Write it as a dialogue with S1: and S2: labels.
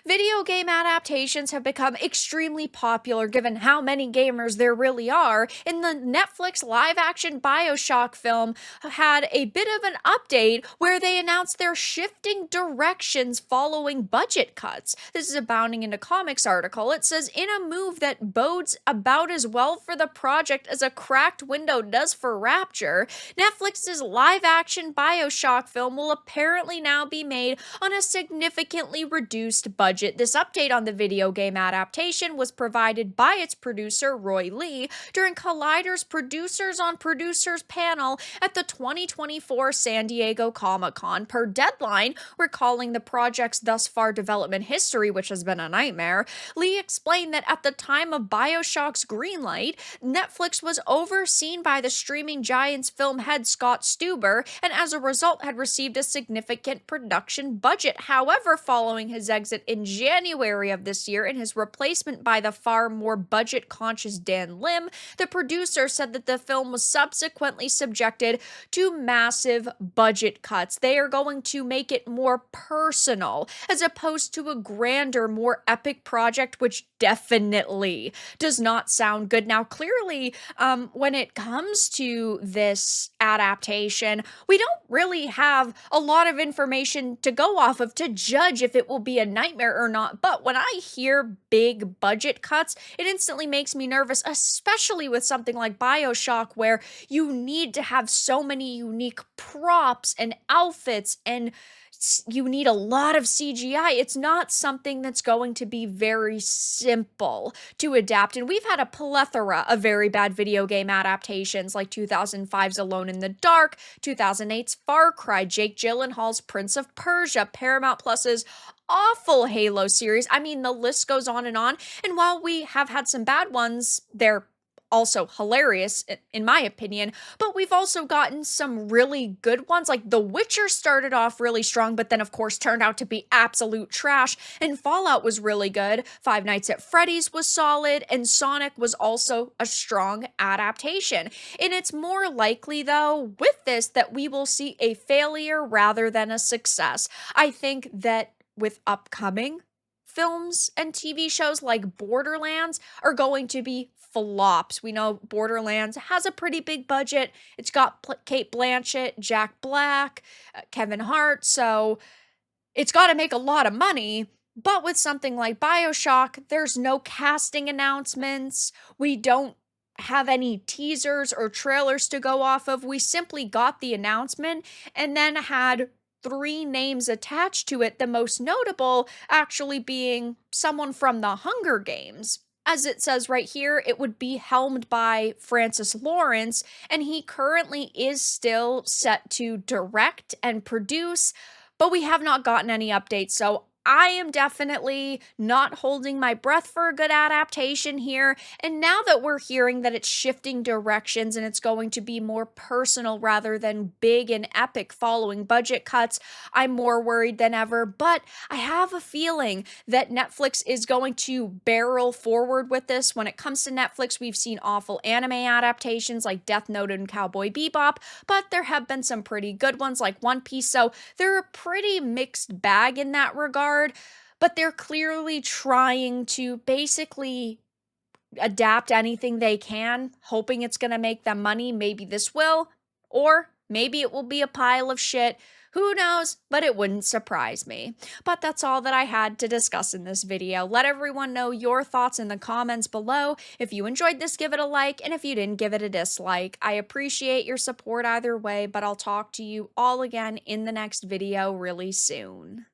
S1: Video game adaptations have become extremely popular given how many gamers there really are, and the Netflix live action Bioshock film had a bit of an update where they announced they're shifting directions following budget cuts. This is a Bounding into Comics article. It says, in a move that bodes about as well for the project as a cracked window does for Rapture, Netflix's live action Bioshock film will apparently now be made on a significantly reduced budget. This update on the video game adaptation was provided by its producer, Roy Lee, during Collider's Producers on Producers panel at the 2024 San Diego Comic-Con. Per Deadline, recalling the project's thus far development history, which has been a nightmare, Lee explained that at the time of Bioshock's greenlight, Netflix was overseen by the streaming giant's film head Scott Stuber, and as a result had received a significant production budget. However, following his exit in January of this year and his replacement by the far more budget-conscious Dan Lim, the producer said that the film was subsequently subjected to massive budget cuts. They are going to make it more personal as opposed to a grander, more epic project, which definitely does not sound good. Now, clearly, when it comes to this adaptation, we don't really have a lot of information to go off of to judge if it will be a nightmare or not. But when I hear big budget cuts, it instantly makes me nervous, especially with something like Bioshock, where you need to have so many unique props and outfits and you need a lot of CGI. It's not something that's going to be very simple to adapt. And we've had a plethora of very bad video game adaptations like 2005's Alone in the Dark, 2008's Far Cry, Jake Gyllenhaal's Prince of Persia, Paramount Plus's awful Halo series. I mean, the list goes on. And while we have had some bad ones, they're also hilarious in my opinion, but we've also gotten some really good ones. Like The Witcher started off really strong, but then of course turned out to be absolute trash, and Fallout was really good. Five Nights at Freddy's was solid, and Sonic was also a strong adaptation. And it's more likely though with this that we will see a failure rather than a success. I think that with upcoming films and TV shows like Borderlands are going to be flops. We know Borderlands has a pretty big budget. It's got Kate Blanchett, Jack Black, Kevin Hart, so it's got to make a lot of money. But with something like Bioshock, there's no casting announcements. We don't have any teasers or trailers to go off of. We simply got the announcement and then had three names attached to it, the most notable actually being someone from the Hunger Games. As it says right here, it would be helmed by Francis Lawrence, and he currently is still set to direct and produce, but we have not gotten any updates, so I am definitely not holding my breath for a good adaptation here. And now that we're hearing that it's shifting directions and it's going to be more personal rather than big and epic following budget cuts, I'm more worried than ever. But I have a feeling that Netflix is going to barrel forward with this. When it comes to Netflix, we've seen awful anime adaptations like Death Note and Cowboy Bebop, but there have been some pretty good ones like One Piece. So they're a pretty mixed bag in that regard. But they're clearly trying to basically adapt anything they can, hoping it's going to make them money. Maybe this will, or maybe it will be a pile of shit. Who knows, but it wouldn't surprise me. But that's all that I had to discuss in this video. Let everyone know your thoughts in the comments below. If you enjoyed this, give it a like, and if you didn't, give it a dislike. I appreciate your support either way, but I'll talk to you all again in the next video really soon.